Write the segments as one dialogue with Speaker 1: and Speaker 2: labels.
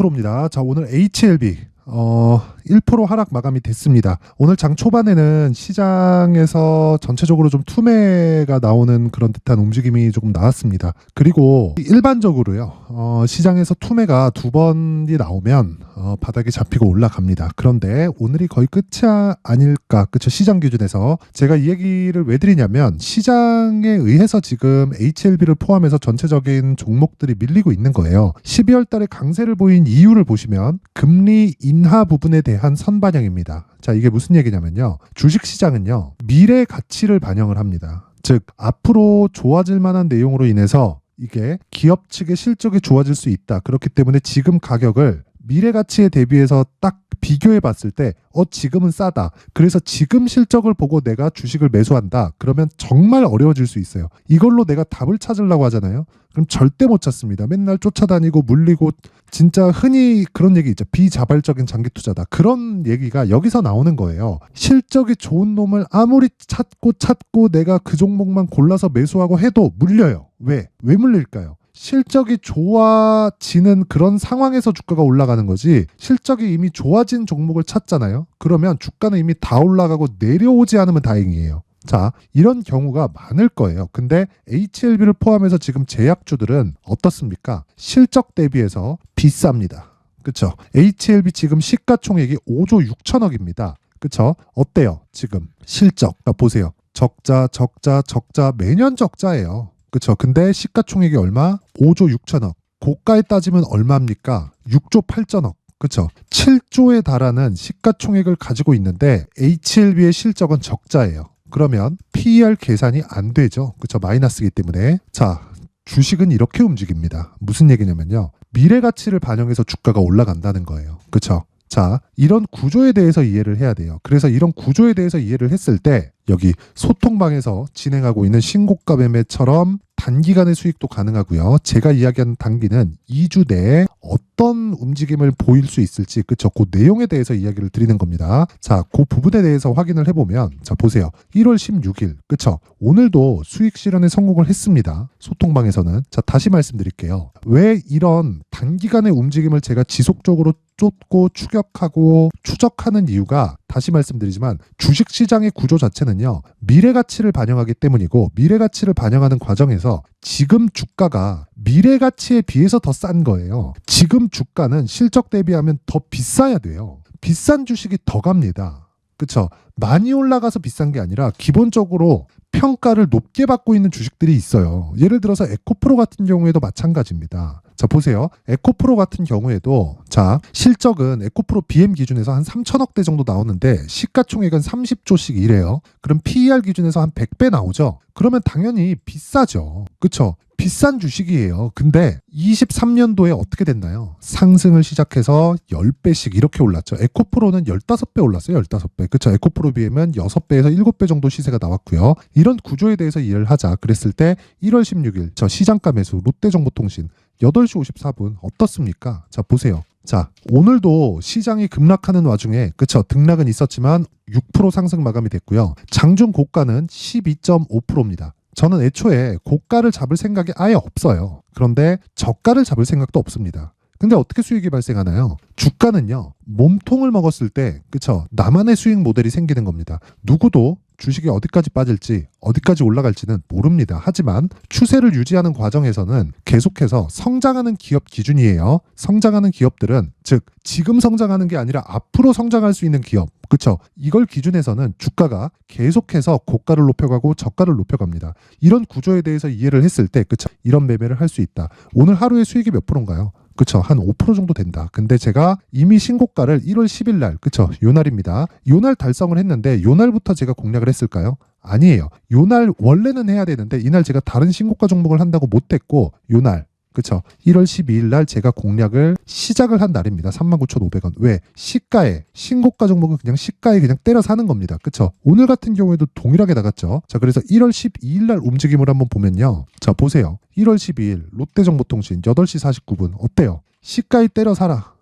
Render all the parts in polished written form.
Speaker 1: 5%입니다. 자, 오늘 HLB 1% 하락 마감이 됐습니다. 오늘 장 초반에는 시장에서 전체적으로 좀 투매가 나오는 그런 듯한 움직임이 조금 나왔습니다. 그리고 일반적으로요, 시장에서 투매가 두 번이 나오면 바닥에 잡히고 올라갑니다. 그런데 오늘이 거의 끝이 아닐까, 그쵸? 시장 기준에서 제가 이 얘기를 왜 드리냐면, 시장에 의해서 지금 HLB를 포함해서 전체적인 종목들이 밀리고 있는 거예요. 12월 달에 강세를 보인 이유를 보시면 금리 인하 부분에 대한 선반영입니다. 자, 이게 무슨 얘기냐면요, 주식시장은요, 미래 가치를 반영을 합니다. 즉, 앞으로 좋아질 만한 내용으로 인해서 이게 기업 측의 실적이 좋아질 수 있다. 그렇기 때문에 지금 가격을 미래 가치에 대비해서 딱 비교해 봤을 때 지금은 싸다. 그래서 지금 실적을 보고 내가 주식을 매수한다. 그러면 정말 어려워질 수 있어요. 이걸로 내가 답을 찾으려고 하잖아요. 그럼 절대 못 찾습니다. 맨날 쫓아다니고 물리고, 진짜 흔히 그런 얘기 있죠. 비자발적인 장기 투자다. 그런 얘기가 여기서 나오는 거예요. 실적이 좋은 놈을 아무리 찾고 내가 그 종목만 골라서 매수하고 해도 물려요. 왜 물릴까요? 실적이 좋아지는 그런 상황에서 주가가 올라가는 거지, 실적이 이미 좋아진 종목을 찾잖아요. 그러면 주가는 이미 다 올라가고 내려오지 않으면 다행이에요. 자, 이런 경우가 많을 거예요. 근데 HLB를 포함해서 지금 제약주들은 어떻습니까? 실적 대비해서 비쌉니다. 그쵸? HLB 지금 시가총액이 5조 6천억입니다. 그쵸? 어때요? 지금 실적 보세요. 적자 매년 적자예요. 그쵸? 근데 시가총액이 얼마? 5조 6천억. 고가에 따지면 얼마입니까? 6조 8천억. 그쵸? 7조에 달하는 시가총액을 가지고 있는데 HLB의 실적은 적자예요. 그러면 PER 계산이 안 되죠. 그쵸? 마이너스이기 때문에. 자, 주식은 이렇게 움직입니다. 무슨 얘기냐면요, 미래 가치를 반영해서 주가가 올라간다는 거예요. 그쵸? 자, 이런 구조에 대해서 이해를 해야 돼요. 그래서 이런 구조에 대해서 이해를 했을 때 여기 소통방에서 진행하고 있는 신고가 매매처럼 단기간의 수익도 가능하고요. 제가 이야기한 단기는 2주 내에 어떤 움직임을 보일 수 있을지, 그쵸? 그 내용에 대해서 이야기를 드리는 겁니다. 자, 그 부분에 대해서 확인을 해보면, 자, 보세요. 1월 16일, 그쵸? 오늘도 수익 실현에 성공을 했습니다. 소통방에서는. 자, 다시 말씀드릴게요. 왜 이런 단기간의 움직임을 제가 지속적으로 쫓고 추격하고 추적하는 이유가, 다시 말씀드리지만 주식시장의 구조 자체는요, 미래가치를 반영하기 때문이고, 미래가치를 반영하는 과정에서 지금 주가가 미래가치에 비해서 더 싼 거예요. 지금 주가는 실적 대비하면 더 비싸야 돼요. 비싼 주식이 더 갑니다. 그쵸? 많이 올라가서 비싼 게 아니라 기본적으로 평가를 높게 받고 있는 주식들이 있어요. 예를 들어서 에코프로 같은 경우에도 마찬가지입니다. 자, 보세요. 에코프로 같은 경우에도, 자, 실적은 에코프로 BM 기준에서 한 3천억대 정도 나오는데 시가총액은 30조씩 이래요. 그럼 PER 기준에서 한 100배 나오죠. 그러면 당연히 비싸죠. 그쵸? 비싼 주식이에요. 근데 23년도에 어떻게 됐나요? 상승을 시작해서 10배씩 이렇게 올랐죠. 에코프로는 15배 올랐어요. 15배. 그쵸? 에코프로 BM은 6배에서 7배 정도 시세가 나왔고요. 이런 구조에 대해서 이해를 하자. 그랬을 때 1월 16일 저 시장가 매수 롯데정보통신 8시 54분 어떻습니까? 자, 보세요. 자, 오늘도 시장이 급락하는 와중에, 그쵸? 등락은 있었지만 6% 상승 마감이 됐고요. 장중 고가는 12.5%입니다. 저는 애초에 고가를 잡을 생각이 아예 없어요. 그런데 저가를 잡을 생각도 없습니다. 근데 어떻게 수익이 발생하나요? 주가는요, 몸통을 먹었을 때, 그쵸? 나만의 수익 모델이 생기는 겁니다. 누구도 주식이 어디까지 빠질지, 어디까지 올라갈지는 모릅니다. 하지만 추세를 유지하는 과정에서는 계속해서 성장하는 기업 기준이에요. 성장하는 기업들은, 즉 지금 성장하는 게 아니라 앞으로 성장할 수 있는 기업, 그쵸? 이걸 기준해서는 주가가 계속해서 고가를 높여가고 저가를 높여갑니다. 이런 구조에 대해서 이해를 했을 때, 그쵸? 이런 매매를 할 수 있다. 오늘 하루의 수익이 몇 프로인가요? 그쵸? 한 5% 정도 된다. 근데 제가 이미 신고가를 1월 10일 날, 그쵸? 요날입니다. 요날 달성을 했는데 요날부터 제가 공략을 했을까요? 아니에요. 요날 원래는 해야 되는데 이날 제가 다른 신고가 종목을 한다고 못했고, 요날, 그쵸? 1월 12일 날 제가 공략을 시작을 한 날입니다. 39,500원. 왜? 시가에, 신고가 종목은 그냥 시가에 그냥 때려 사는 겁니다. 그쵸? 오늘 같은 경우에도 동일하게 나갔죠. 자, 그래서 1월 12일 날 움직임을 한번 보면요. 자, 보세요. 1월 12일 롯데정보통신 8시 49분 어때요? 시가에 때려 사라.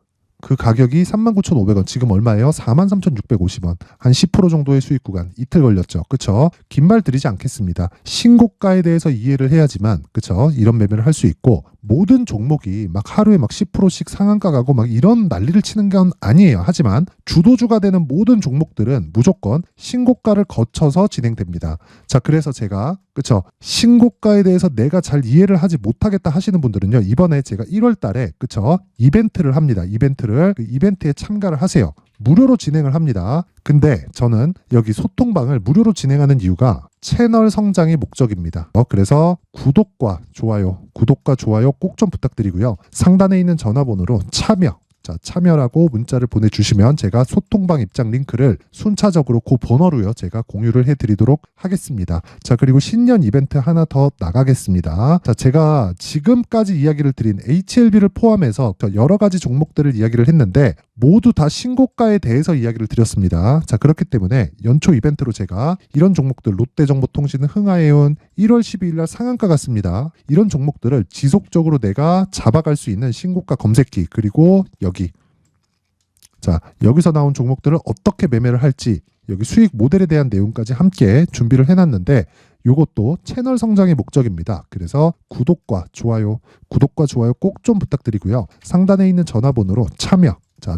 Speaker 1: 그 가격이 39,500원. 지금 얼마예요? 43,650원. 한 10% 정도의 수익 구간. 이틀 걸렸죠. 그쵸? 긴 말 드리지 않겠습니다. 신고가에 대해서 이해를 해야지만, 그쵸? 이런 매매를 할 수 있고, 모든 종목이 막 하루에 막 10%씩 상한가 가고 막 이런 난리를 치는 건 아니에요. 하지만 주도주가 되는 모든 종목들은 무조건 신고가를 거쳐서 진행됩니다. 자, 그래서 제가, 그쵸? 신고가에 대해서 내가 잘 이해를 하지 못하겠다 하시는 분들은요, 이번에 제가 1월 달에, 그쵸? 이벤트를 합니다. 그 이벤트에 참가를 하세요. 무료로 진행을 합니다. 근데 저는 여기 소통방을 무료로 진행하는 이유가 채널 성장이 목적입니다. 그래서 구독과 좋아요 꼭 좀 부탁드리고요. 상단에 있는 전화번호로 참여라고 문자를 보내주시면 제가 소통방 입장 링크를 순차적으로 그 번호로요 제가 공유를 해드리도록 하겠습니다. 자, 그리고 신년 이벤트 하나 더 나가겠습니다. 자, 제가 지금까지 이야기를 드린 HLB를 포함해서 여러 가지 종목들을 이야기를 했는데 모두 다 신고가에 대해서 이야기를 드렸습니다. 자, 그렇기 때문에 연초 이벤트로 제가 이런 종목들, 롯데정보통신, 흥하해운 1월 12일 날 상한가 같습니다. 이런 종목들을 지속적으로 내가 잡아갈 수 있는 신고가 검색기, 그리고 자, 여기서 나온 종목들을 어떻게 매매를 할지, 여기 수익 모델에 대한 내용까지 함께 준비를 해놨는데 이것도 채널 성장의 목적입니다. 그래서 구독과 좋아요 꼭 좀 부탁드리고요. 상단에 있는 전화번호로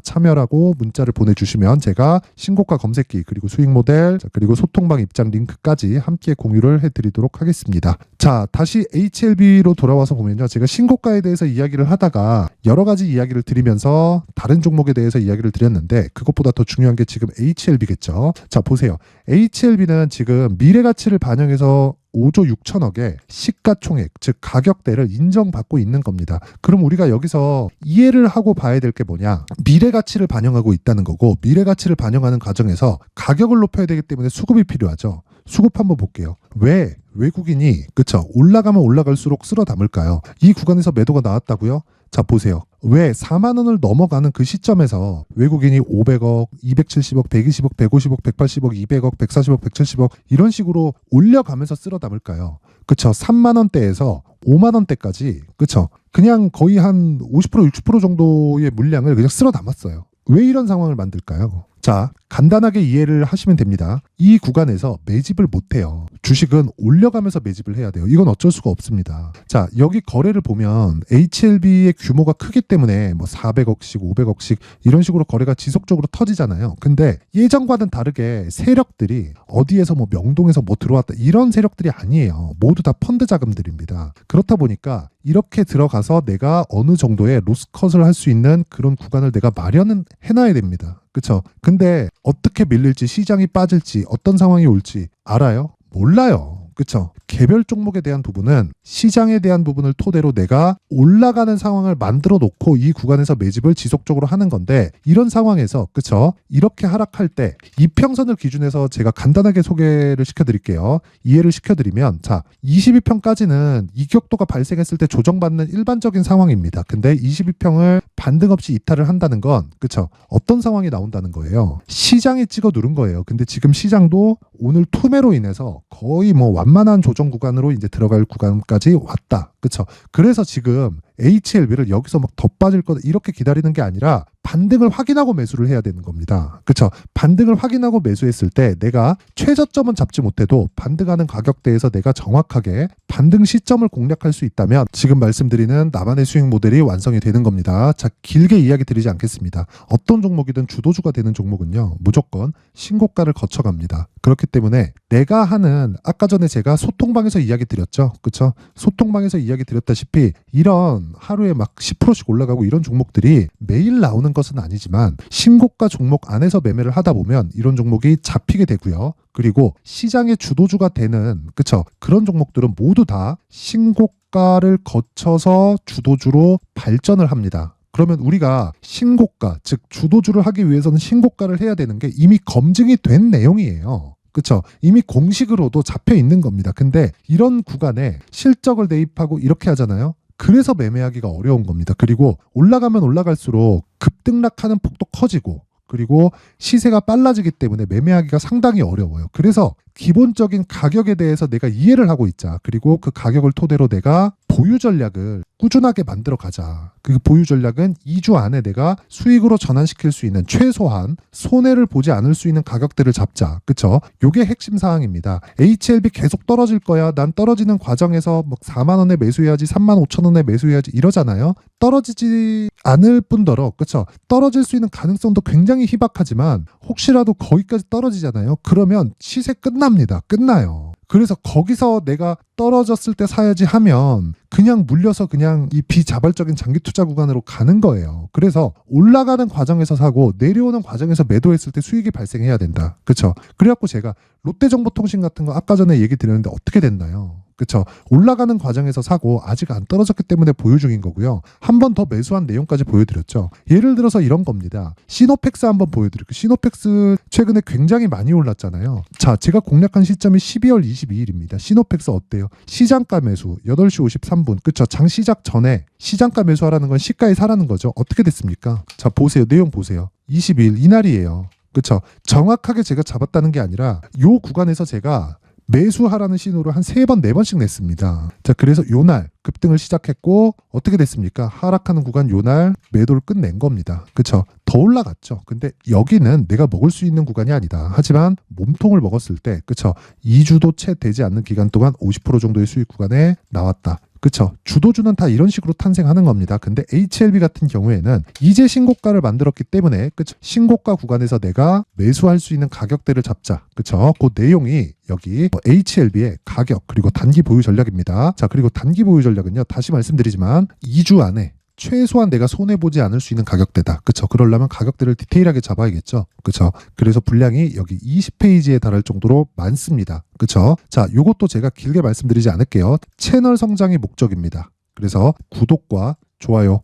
Speaker 1: 참여라고 문자를 보내주시면 제가 신고가 검색기, 그리고 수익 모델, 그리고 소통방 입장 링크까지 함께 공유를 해드리도록 하겠습니다. 자, 다시 HLB로 돌아와서 보면요, 제가 신고가에 대해서 이야기를 하다가 여러 가지 이야기를 드리면서 다른 종목에 대해서 이야기를 드렸는데 그것보다 더 중요한 게 지금 HLB겠죠. 자, 보세요. HLB는 지금 미래가치를 반영해서 5조 6천억의 시가총액, 즉 가격대를 인정받고 있는 겁니다. 그럼 우리가 여기서 이해를 하고 봐야 될 게 뭐냐? 미래가치를 반영하고 있다는 거고, 미래가치를 반영하는 과정에서 가격을 높여야 되기 때문에 수급이 필요하죠. 수급 한번 볼게요. 왜 외국인이, 그쵸, 올라가면 올라갈수록 쓸어 담을까요? 이 구간에서 매도가 나왔다고요? 자, 보세요. 왜 4만 원을 넘어가는 그 시점에서 외국인이 500억, 270억, 120억, 150억, 180억, 200억, 140억, 170억 이런 식으로 올려가면서 쓸어 담을까요? 그쵸? 3만 원대에서 5만 원대까지, 그쵸? 그냥 거의 한 50%, 60% 정도의 물량을 그냥 쓸어 담았어요. 왜 이런 상황을 만들까요? 자, 간단하게 이해를 하시면 됩니다. 이 구간에서 매집을 못해요. 주식은 올려가면서 매집을 해야 돼요. 이건 어쩔 수가 없습니다. 자, 여기 거래를 보면 HLB의 규모가 크기 때문에 뭐 400억씩, 500억씩 이런 식으로 거래가 지속적으로 터지잖아요. 근데 예전과는 다르게 세력들이 어디에서 뭐 명동에서 뭐 들어왔다 이런 세력들이 아니에요. 모두 다 펀드 자금들입니다. 그렇다 보니까 이렇게 들어가서 내가 어느 정도의 로스컷을 할 수 있는 그런 구간을 내가 마련은 해놔야 됩니다. 그쵸? 근데 어떻게 밀릴지, 시장이 빠질지, 어떤 상황이 올지 알아요? 몰라요. 그쵸? 개별 종목에 대한 부분은 시장에 대한 부분을 토대로 내가 올라가는 상황을 만들어 놓고 이 구간에서 매집을 지속적으로 하는 건데, 이런 상황에서, 그쵸? 이렇게 하락할 때 이평선을 기준해서 제가 간단하게 소개를 시켜드릴게요. 이해를 시켜드리면, 자, 22평까지는 이격도가 발생했을 때 조정받는 일반적인 상황입니다. 근데 22평을 반등 없이 이탈을 한다는 건, 그쵸? 어떤 상황이 나온다는 거예요? 시장이 찍어 누른 거예요. 근데 지금 시장도 오늘 투매로 인해서 거의 뭐 완만한 조정 구간으로 이제 들어갈 구간까지 왔다. 그쵸? 그래서 지금 HLB를 여기서 막 더 빠질 거다 이렇게 기다리는 게 아니라 반등을 확인하고 매수를 해야 되는 겁니다. 그쵸? 반등을 확인하고 매수했을 때 내가 최저점은 잡지 못해도 반등하는 가격대에서 내가 정확하게 반등 시점을 공략할 수 있다면 지금 말씀드리는 나만의 수익 모델이 완성이 되는 겁니다. 자, 길게 이야기 드리지 않겠습니다. 어떤 종목이든 주도주가 되는 종목은요, 무조건 신고가를 거쳐갑니다. 그렇기 때문에 내가 하는, 아까 전에 제가 소통방에서 이야기 드렸죠. 그쵸? 소통방에서 이야기 드렸다시피 이런 하루에 막 10%씩 올라가고 이런 종목들이 매일 나오는 것은 아니지만 신고가 종목 안에서 매매를 하다 보면 이런 종목이 잡히게 되고요. 그리고 시장의 주도주가 되는, 그쵸? 그런 종목들은 모두 다 신고가를 거쳐서 주도주로 발전을 합니다. 그러면 우리가 신고가, 즉 주도주를 하기 위해서는 신고가를 해야 되는 게 이미 검증이 된 내용이에요. 그쵸? 이미 공식으로도 잡혀 있는 겁니다. 근데 이런 구간에 실적을 대입하고 이렇게 하잖아요. 그래서 매매하기가 어려운 겁니다. 그리고 올라가면 올라갈수록 급등락하는 폭도 커지고, 그리고 시세가 빨라지기 때문에 매매하기가 상당히 어려워요. 그래서 기본적인 가격에 대해서 내가 이해를 하고 있자. 그리고 그 가격을 토대로 내가 보유 전략을 꾸준하게 만들어 가자. 그 보유 전략은 2주 안에 내가 수익으로 전환시킬 수 있는 최소한 손해를 보지 않을 수 있는 가격대를 잡자. 그쵸? 요게 핵심 사항입니다. HLB 계속 떨어질 거야. 난 떨어지는 과정에서 뭐 4만 원에 매수해야지, 3만 5천 원에 매수해야지 이러잖아요. 떨어지지 않을 뿐더러, 그쵸? 떨어질 수 있는 가능성도 굉장히 희박하지만 혹시라도 거기까지 떨어지잖아요. 그러면 시세 끝납니다. 끝나요. 그래서 거기서 내가 떨어졌을 때 사야지 하면 그냥 물려서 그냥 이 비자발적인 장기 투자 구간으로 가는 거예요. 그래서 올라가는 과정에서 사고 내려오는 과정에서 매도했을 때 수익이 발생해야 된다. 그렇죠? 그래갖고 제가 롯데정보통신 같은 거 아까 전에 얘기 드렸는데 어떻게 됐나요? 그렇죠? 올라가는 과정에서 사고 아직 안 떨어졌기 때문에 보유 중인 거고요. 한 번 더 매수한 내용까지 보여드렸죠. 예를 들어서 이런 겁니다. 시노펙스 한번 보여드릴게요. 시노펙스 최근에 굉장히 많이 올랐잖아요. 자, 제가 공략한 시점이 12월 22일입니다. 시노펙스 어때요? 시장가 매수 8시 53분. 그쵸? 장 시작 전에 시장가 매수하라는 건 시가에 사라는 거죠. 어떻게 됐습니까? 자, 보세요. 내용 보세요. 22일 이날이에요. 그쵸? 정확하게 제가 잡았다는 게 아니라 요 구간에서 제가 매수하라는 신호를 한 3번, 4번씩 냈습니다. 자, 그래서 요날 급등을 시작했고 어떻게 됐습니까? 하락하는 구간 요날 매도를 끝낸 겁니다. 그쵸? 더 올라갔죠. 근데 여기는 내가 먹을 수 있는 구간이 아니다. 하지만 몸통을 먹었을 때, 그쵸? 2주도 채 되지 않는 기간 동안 50% 정도의 수익 구간에 나왔다. 그쵸? 주도주는 다 이런 식으로 탄생하는 겁니다. 근데 HLB 같은 경우에는 이제 신고가를 만들었기 때문에, 그쵸? 신고가 구간에서 내가 매수할 수 있는 가격대를 잡자. 그쵸? 그 내용이 여기 HLB의 가격 그리고 단기 보유 전략입니다. 자, 그리고 단기 보유 전략은요. 다시 말씀드리지만 2주 안에 최소한 내가 손해보지 않을 수 있는 가격대다. 그쵸? 그러려면 가격대를 디테일하게 잡아야겠죠. 그쵸? 그래서 분량이 여기 20페이지에 달할 정도로 많습니다. 그쵸? 자, 요것도 제가 길게 말씀드리지 않을게요. 채널 성장이 목적입니다. 그래서 구독과 좋아요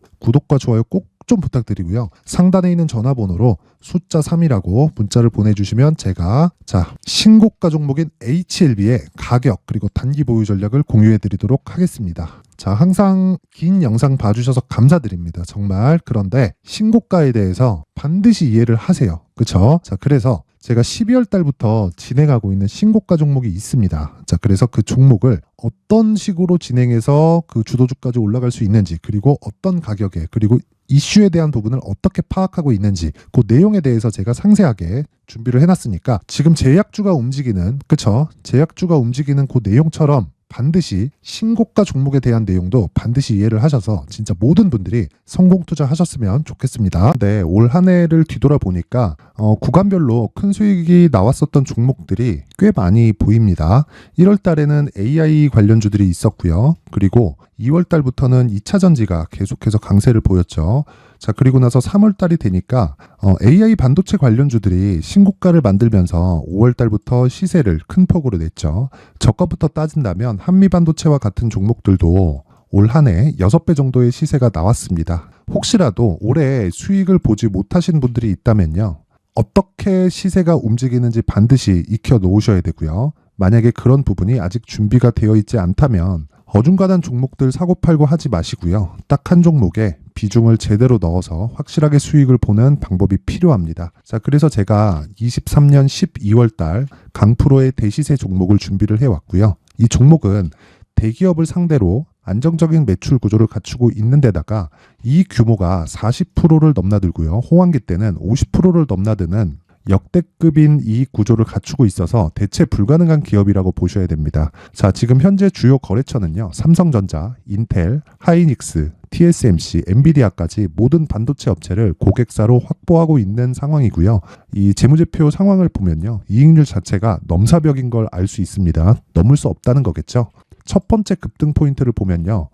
Speaker 1: 꼭 좀 부탁드리고요. 상단에 있는 전화번호로 숫자 3이라고 문자를 보내주시면 제가 신고가 종목인 HLB의 가격 그리고 단기 보유 전략을 공유해드리도록 하겠습니다. 자, 항상 긴 영상 봐주셔서 감사드립니다. 정말. 그런데 신고가에 대해서 반드시 이해를 하세요. 그쵸? 자, 그래서 제가 12월 달부터 진행하고 있는 신고가 종목이 있습니다. 자, 그래서 그 종목을 어떤 식으로 진행해서 그 주도주까지 올라갈 수 있는지, 그리고 어떤 가격에, 그리고 이슈에 대한 부분을 어떻게 파악하고 있는지 그 내용에 대해서 제가 상세하게 준비를 해놨으니까 지금 제약주가 움직이는, 그쵸? 제약주가 움직이는 그 내용처럼 반드시 신고가 종목에 대한 내용도 반드시 이해를 하셔서 진짜 모든 분들이 성공 투자하셨으면 좋겠습니다. 네, 올 한 해를 뒤돌아보니까 구간별로 큰 수익이 나왔었던 종목들이 꽤 많이 보입니다. 1월 달에는 AI 관련주들이 있었고요. 그리고 2월 달부터는 2차 전지가 계속해서 강세를 보였죠. 자, 그리고 나서 3월 달이 되니까 AI 반도체 관련주들이 신고가를 만들면서 5월 달부터 시세를 큰 폭으로 냈죠. 저가부터 따진다면 한미반도체와 같은 종목들도 올 한 해 6배 정도의 시세가 나왔습니다. 혹시라도 올해 수익을 보지 못하신 분들이 있다면요. 어떻게 시세가 움직이는지 반드시 익혀 놓으셔야 되고요. 만약에 그런 부분이 아직 준비가 되어 있지 않다면 어중간한 종목들 사고팔고 하지 마시고요. 딱 한 종목에 비중을 제대로 넣어서 확실하게 수익을 보는 방법이 필요합니다. 자, 그래서 제가 23년 12월 달 강프로의 대시세 종목을 준비를 해왔고요. 이 종목은 대기업을 상대로 안정적인 매출 구조를 갖추고 있는 데다가 이 규모가 40%를 넘나들고요. 호황기 때는 50%를 넘나드는 역대급인 이익 구조를 갖추고 있어서 대체 불가능한 기업이라고 보셔야 됩니다. 자, 지금 현재 주요 거래처는요. 삼성전자, 인텔, 하이닉스, TSMC, 엔비디아까지 모든 반도체 업체를 고객사로 확보하고 있는 상황이고요. 이 재무제표 상황을 보면요. 이익률 자체가 넘사벽인 걸 알 수 있습니다. 넘을 수 없다는 거겠죠. 첫 번째 급등 포인트를 보면요.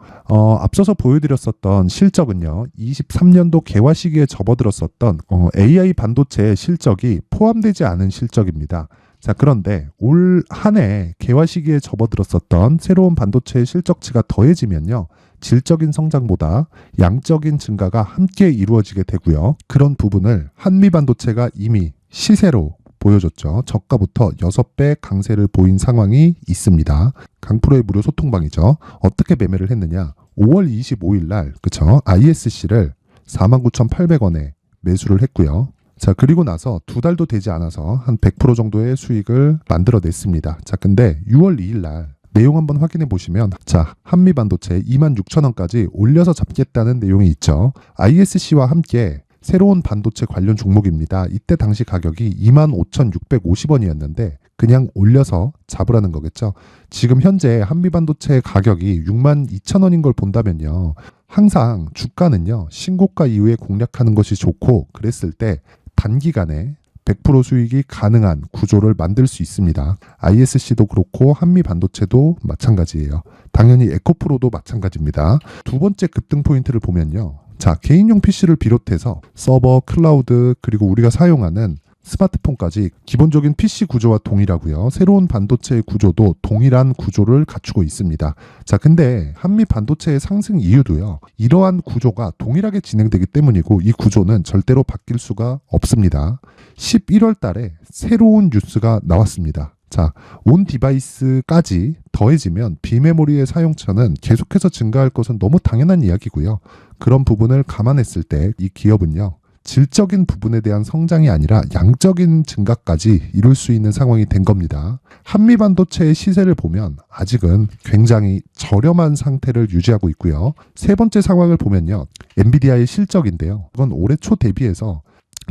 Speaker 1: 앞서서 보여드렸었던 실적은요. 23년도 개화 시기에 접어들었었던 AI 반도체 실적이 포함되지 않은 실적입니다. 자, 그런데 올 한 해 개화 시기에 접어들었었던 새로운 반도체의 실적치가 더해지면요. 질적인 성장보다 양적인 증가가 함께 이루어지게 되고요. 그런 부분을 한미반도체가 이미 시세로 보여줬죠. 저가부터 6배 강세를 보인 상황이 있습니다. 강프로의 무료 소통방이죠. 어떻게 매매를 했느냐. 5월 25일 날, 그쵸? ISC를 49,800원에 매수를 했고요. 자, 그리고 나서 2달도 되지 않아서 한 100% 정도의 수익을 만들어냈습니다. 자, 근데 6월 2일 날 내용 한번 확인해 보시면 자, 한미반도체 26,000원까지 올려서 잡겠다는 내용이 있죠. ISC와 함께 새로운 반도체 관련 종목입니다. 이때 당시 가격이 25,650원이었는데 그냥 올려서 잡으라는 거겠죠. 지금 현재 한미반도체 가격이 62,000원인 걸 본다면요. 항상 주가는요. 신고가 이후에 공략하는 것이 좋고 그랬을 때 단기간에 100% 수익이 가능한 구조를 만들 수 있습니다. ISC도 그렇고 한미반도체도 마찬가지예요. 당연히 에코프로도 마찬가지입니다. 두 번째 급등 포인트를 보면요. 자, 개인용 PC를 비롯해서 서버, 클라우드, 그리고 우리가 사용하는 스마트폰까지 기본적인 PC 구조와 동일하고요. 새로운 반도체의 구조도 동일한 구조를 갖추고 있습니다. 자, 근데 한미 반도체의 상승 이유도요. 이러한 구조가 동일하게 진행되기 때문이고 이 구조는 절대로 바뀔 수가 없습니다. 11월 달에 새로운 뉴스가 나왔습니다. 자, 온 디바이스까지 더해지면 비메모리의 사용처는 계속해서 증가할 것은 너무 당연한 이야기고요. 그런 부분을 감안했을 때 이 기업은요. 질적인 부분에 대한 성장이 아니라 양적인 증가까지 이룰 수 있는 상황이 된 겁니다. 한미반도체의 시세를 보면 아직은 굉장히 저렴한 상태를 유지하고 있고요. 세 번째 상황을 보면요. 엔비디아의 실적인데요. 이건 올해 초 대비해서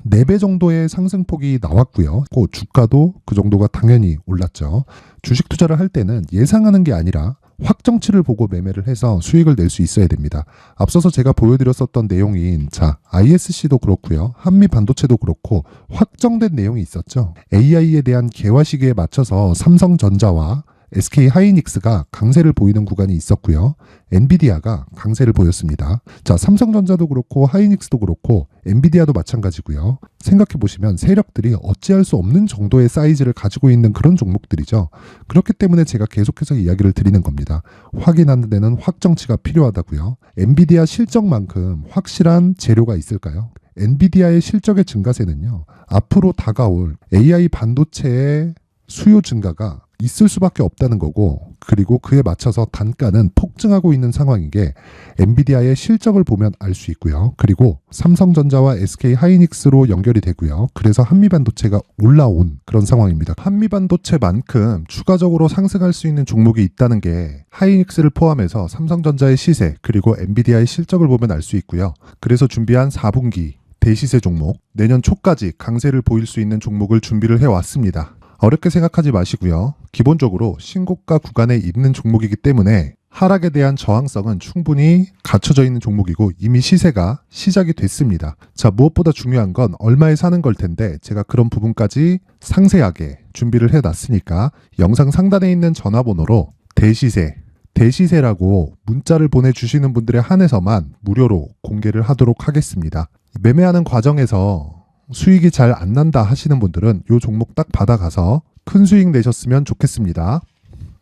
Speaker 1: 4배 정도의 상승폭이 나왔고요. 그 주가도 그 정도가 당연히 올랐죠. 주식 투자를 할 때는 예상하는 게 아니라 확정치를 보고 매매를 해서 수익을 낼 수 있어야 됩니다. 앞서서 제가 보여드렸었던 내용인 자, ISC도 그렇고요. 한미 반도체도 그렇고 확정된 내용이 있었죠. AI에 대한 개화 시기에 맞춰서 삼성전자와 SK 하이닉스가 강세를 보이는 구간이 있었고요. 엔비디아가 강세를 보였습니다. 자, 삼성전자도 그렇고 하이닉스도 그렇고 엔비디아도 마찬가지고요. 생각해 보시면 세력들이 어찌할 수 없는 정도의 사이즈를 가지고 있는 그런 종목들이죠. 그렇기 때문에 제가 계속해서 이야기를 드리는 겁니다. 확인하는 데는 확정치가 필요하다고요. 엔비디아 실적만큼 확실한 재료가 있을까요? 엔비디아의 실적의 증가세는요. 앞으로 다가올 AI 반도체의 수요 증가가 있을 수밖에 없다는 거고 그리고 그에 맞춰서 단가는 폭증하고 있는 상황인 게 엔비디아의 실적을 보면 알 수 있고요. 그리고 삼성전자와 SK 하이닉스로 연결이 되고요. 그래서 한미반도체가 올라온 그런 상황입니다. 한미반도체만큼 추가적으로 상승할 수 있는 종목이 있다는 게 하이닉스를 포함해서 삼성전자의 시세 그리고 엔비디아의 실적을 보면 알 수 있고요. 그래서 준비한 4분기 대시세 종목 내년 초까지 강세를 보일 수 있는 종목을 준비를 해왔습니다. 어렵게 생각하지 마시고요. 기본적으로 신고가 구간에 있는 종목이기 때문에 하락에 대한 저항성은 충분히 갖춰져 있는 종목이고 이미 시세가 시작이 됐습니다. 자, 무엇보다 중요한 건 얼마에 사는 걸 텐데 제가 그런 부분까지 상세하게 준비를 해놨으니까 영상 상단에 있는 전화번호로 대시세라고 문자를 보내주시는 분들에 한해서만 무료로 공개를 하도록 하겠습니다. 매매하는 과정에서 수익이 잘 안 난다 하시는 분들은 이 종목 딱 받아가서 큰 수익 내셨으면 좋겠습니다.